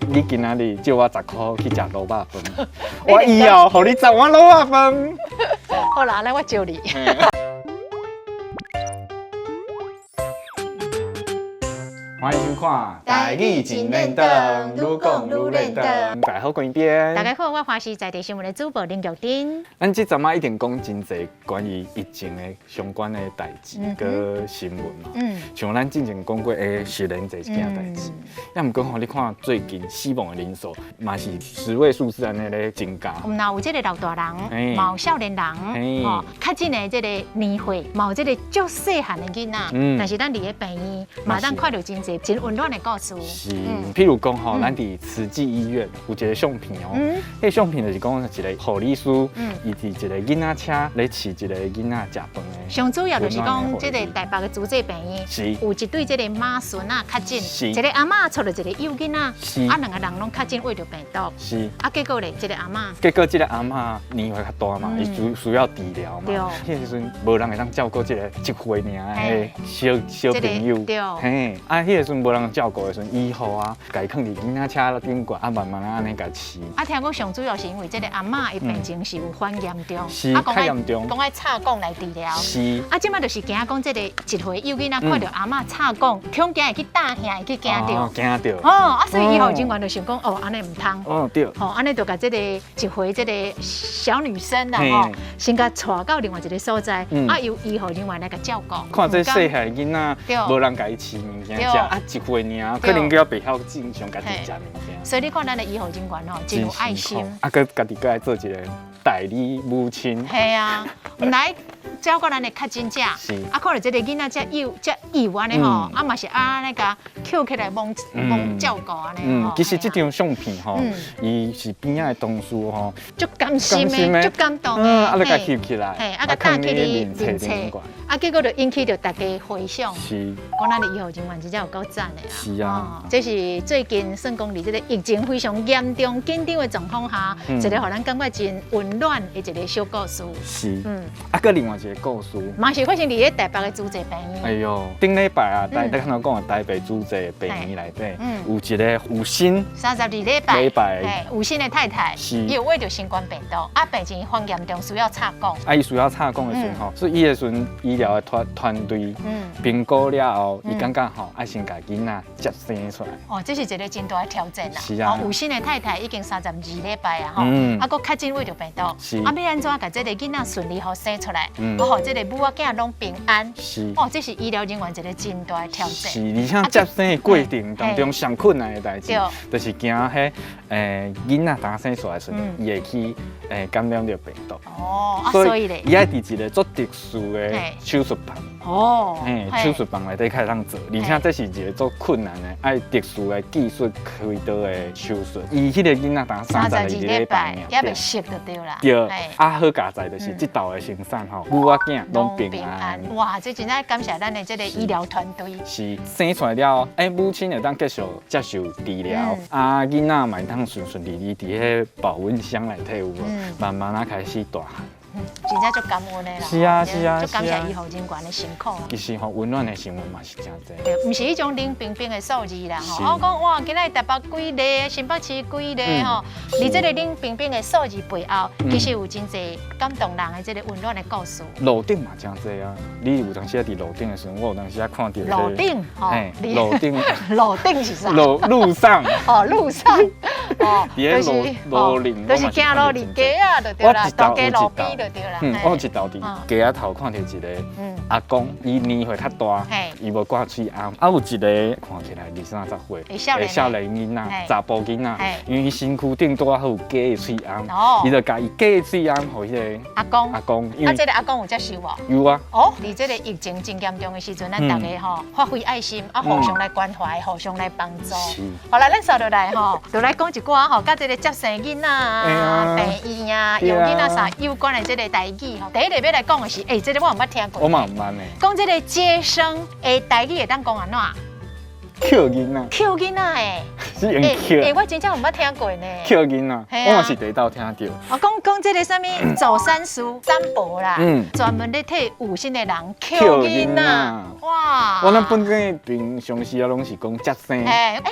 你今仔日借我10块去食卤肉饭，我以后互你10碗卤肉饭。好啦，那我招你。欢迎收看《台语真认真》，愈讲愈认真。大家好，关边。大家好，我华视在地新闻的主播林玉珍。咱这阵一定讲真侪关于疫情的相关的代志，跟新闻嘛。像咱之前讲过的实联这件代志，也毋过吼，你看最近死亡的人数嘛是10位数字安尼咧增加。那有这个老大人，嘛有少年人，吼，较近的这个年岁，嘛有这个足细汉的囡仔。但是咱伫个病院，嘛当看到真侪真温暖的故事。是，譬如讲吼，咱伫慈济医院有一个相片哦，迄个相片就是讲一个护理师，伊伫一个囡仔车咧饲一个囡仔食饭的。上主要就是讲，这个台北的主治病院，有一对这个妈孙啊较近，一个阿嬷带着一个幼囡仔，啊两个人拢较近，为着病毒。是，啊结果咧，这个阿嬷，结果这个阿嬷年岁较大嘛，伊需要治疗嘛，迄时阵无人会当照顾这个1岁尔的小朋友，嘿，啊迄个时阵无人照顾的时阵，以后啊，家放伫囡仔车顶挂，啊慢慢安尼甲饲。啊，听讲上主要是因为这个阿嬷伊病情是有反严重，是较严重，讲爱插管来治疗。是，啊，即摆就是惊讲这个1岁幼囡仔看到阿嬷插管，恐惊会去打兄，会去惊到。惊到。哦，啊，所以以后警官就想讲，哦，安尼唔通。哦，对。哦，安尼就甲这个1岁这个小女生啦，吼，先甲带到另外一个所在，啊，由医护人员来甲照顾。看这细汉囡仔，无人甲伊饲物件食，啊，1岁尔，可能叫袂晓正常家己食物件。所以你看咱的医护人员吼，真有爱心。啊，佮家己佮来做一个代理母亲。系啊，来照顾咱的较真正。是。啊，可能这个囡仔遮意愿的吼，啊嘛是啊那个捡起来蒙照顾安尼。其实这张相片吼，伊是边仔的同事吼，足甘心的，足感动的。啊，你甲翕起来，嘿，啊，甲搭起你面册，啊，结果就引起着大家回响。是。讲咱的医护人员真正有够赞的啊。是啊。这是最近算讲伫这个疫情非常严重、紧张的状况下，一个互咱感觉真温暖的一个小故事。是。啊，佮另外一个故事，嘛是发生伫台北的主治病院。哎呦，顶礼拜啊，大家看到讲啊，台北主治病院内底，有一个有心32礼拜，有心的太太，伊有为着新冠病毒，啊，病情很严重，需要插管。啊，伊需要插管的时候，所以伊的时阵医疗的团队评估了后，伊感觉吼，爱先把囡仔接生出来。哦，这是一个真大的挑战啦。是啊。有心的太太已经32礼拜啊，吼，啊，佮较真为着病毒，啊，要安怎把这个囡仔顺利好生出来，好，这个母仔囝拢平安。是。哦，这是医疗人员一个真大的挑战。是，而且接生的过程当中上困难的代志，就是惊迄囡仔当生出来时，伊会去感染着病毒。哦，所以咧，伊爱伫一个足特殊的手术房。哦。手术房内底开始当做，而且这是一个足困难的，爱特殊的技术开刀的手术。伊迄个囡仔当32礼拜，也袂熟就对啦。对。啊，好佳在就是这道的生产吼，母仔囝拢平安。哇，这真正感谢咱的这个医疗团队。是生出来了，母亲会当继续接受治疗，啊，囡仔嘛会当顺顺利利伫迄保温箱内底有，慢慢啊开始大汉。真正足感恩的啦。是啊是啊，足感谢医护人员的辛苦。其实吼，温暖的新闻嘛是真多。对，唔是迄种冷冰冰的数字啦吼。我讲哇，今仔台北几例，新北市几例吼，而这个冷冰冰的数字背后，其实有真侪感动人的这个温暖的故事。路顶嘛真多啊！你有当时伫路顶的时候，我有当时看到。路顶，吼，路顶。路顶是啥？路上。哦，路上。哦，就是路顶，就是行路伫街啊，就对啦，大街路边就对啦。我有一道伫街仔头看到一个阿公，伊年岁较大，伊无挂喙红，啊有一个看起来20、30岁的少年囡仔，查甫囡仔，因为伊身躯顶多好有假的喙红，伊就甲伊假的喙红，互迄个阿公。啊，这个阿公有接受无？有啊。哦，伫这个疫情真严重的时阵，咱大家吼发挥爱心，啊互相来关怀，互相来帮助。好啦，咱稍落来吼，就来讲一寡吼，甲这个接生囡仔啊、病院啊、养囡仔啥有关的这个代志吼。第一个要来讲的是，这个我唔捌听过。我嘛唔捌呢。讲这个接生的代志会当讲安怎？Q 囡仔。Q 囡仔诶。是用 Q。我真正唔捌听过呢。Q 囡仔，我嘛是第一道听到。我讲讲这个什么走山书三伯啦，专门咧替有心的人扣囡仔，哇！我咱本地平常时啊，拢是讲接生，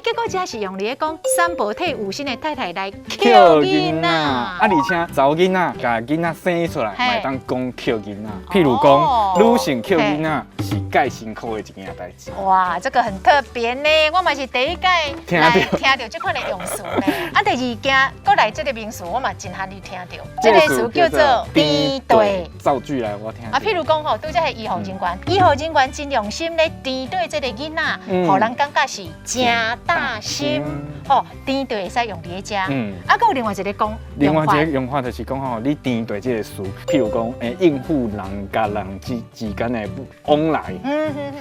结果这是用咧讲三伯替有心的太太来扣囡仔，而且查囡仔甲囡仔生出来，咪当讲扣囡仔。譬如讲，女性扣囡仔是介辛苦的一件代志。哇，这个很特别呢，我嘛是第一届来听到这款的用词呢。啊，第二件过来这个名词，我嘛真罕你听到。这个词叫做甜对。造句来我听。啊，譬如讲吼，拄则系医护人员，医护人员真用心咧甜对这个囡仔，互人感觉是真大心。哦，甜对会使用伫遮。啊，佮有另外一个讲。另外一个用法就是讲吼，你甜对这个词，譬如讲，应付人甲人之间的往来。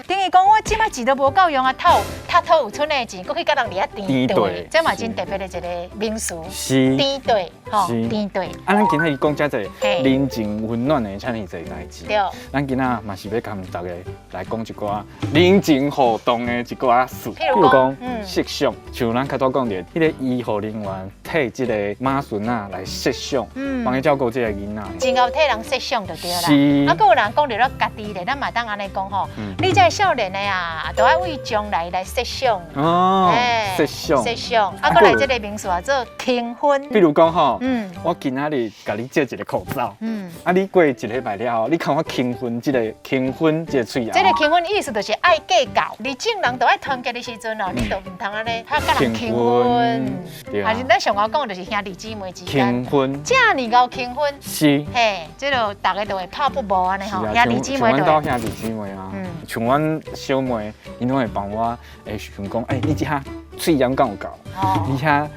等于讲我即摆钱都无够用啊，他偷有剩的钱，佮去甲人掠甜对，这嘛真特别的一个名词。是甜对，吼，甜对。啊，咱今仔日讲遮济人情温暖的遮尔济代志。对。咱今仔嘛是要甲大家来讲一寡人情互动的一寡事，譬如讲摄像，像咱较早讲的，迄个医护人员替即个妈孙仔来摄像，帮伊照顾即个囡仔。真够替人摄像就对啦。是。啊，佮有人讲着了家己咧，咱嘛当安尼讲吼，你这少年的啊，都爱为将来来摄像。哦。摄像。摄像。啊，佮来即个名词啊，做庆婚。比如讲吼，我今仔日甲你借一个口罩，啊，你过一礼拜了后，你看我庆婚即个喙牙。这个庆婚意思就是爱计较，二种人都爱团结的时阵哦，你都唔通安尼，他甲人庆婚。还是咱上ou讲就是兄弟姊妹之间。庆婚。这么高庆婚。是。嘿，这就大家都会拍不无安尼吼，兄弟姊妹都。像阮兄弟姊妹啊，像阮小妹，因拢会帮我想讲，你这下喙炎敢有够？你遐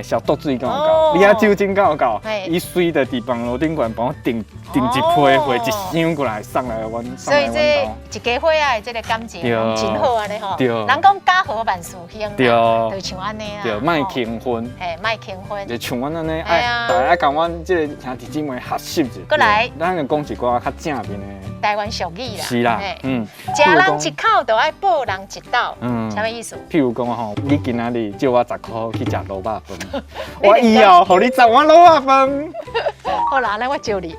消毒水敢有够？你遐酒精敢有够？伊随着伫房楼顶悬帮我订一批货，一箱过来送来阮。所以这一家伙仔的这个感情真好安尼吼。对。人讲家和万事兴。对。就像安尼啊。对，莫庆婚。莫庆婚。就像阮安尼，大家甲阮这个兄弟姊妹合适者。过来。咱就讲一寡较正面的。台湾俗语啦。是啦。食人一口就爱报人一斗。什么意思？譬如讲吼，你今仔日借我10块去食卤肉饭，我以后互你10碗卤肉饭。好啦，那我借你。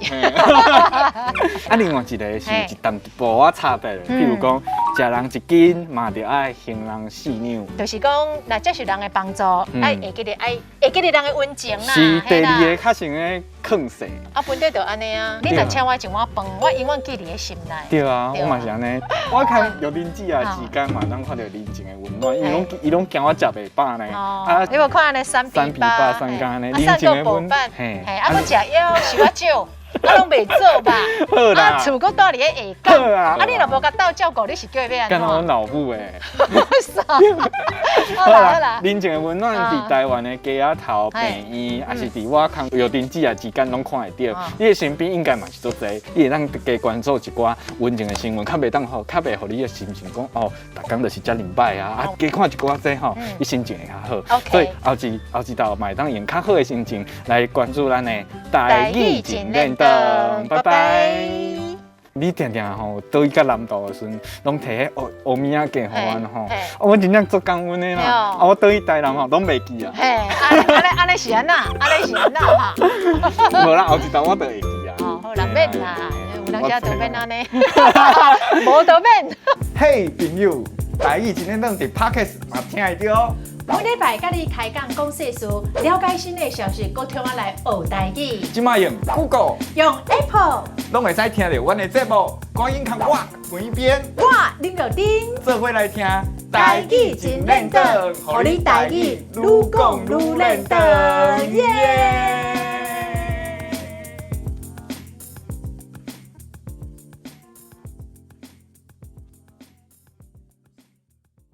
啊，另外一个是一淡薄仔差别，譬如讲，食人一斤嘛，就爱行人4两。就是讲，那这是人的帮助，会记得人的温情啦。是第二个较像个坑势。啊，本地就安尼啊，你若请我一碗饭，我永远记伫个心内。对啊，我嘛是安尼。我看有邻居啊之间嘛，当看到人情的温暖，伊拢惊我食袂饱呢。啊，你无看安尼3比8，三间呢，人情的温暖。嘿，啊，我食药是我少。啊，拢袂做吧？好啦，啊，厝搁住伫咧下港。啊，你若无甲斗照顾，你是叫伊要安怎？干我老母诶！好啦，人情的温暖伫台湾的街仔头、病院，还是伫我康有邻居啊之间拢看会到。你的身边应该嘛是足侪，你会当加关注一寡温情的新闻，较袂当吼，较袂互你的心情讲哦，逐工就是遮灵摆啊，加看一寡这吼，你心情会较好。所以后一道嘛会当用较好的心情来关注咱的台语真练得。拜拜！你定定吼，倒去甲南投的时阵，拢摕迄欧米亚给互阮吼，我真正足感恩的啦。啊，我倒去台南吼，拢袂记啊。嘿，安尼是安那，哈。无啦，后一道我倒会记啊。哦，好啦，免啦，有人家都免安尼，无都免。嘿，朋友，台语真练得伫 Podcast 嘛听会到。每礼拜甲你开讲讲世事，了解新的消息，搁听我来学台语。即马用 Google， 用 Apple， 拢会使听到阮的节目。赶紧看我每边，我林小丁，做伙来听台语真练得，互你台语愈讲愈练得，耶！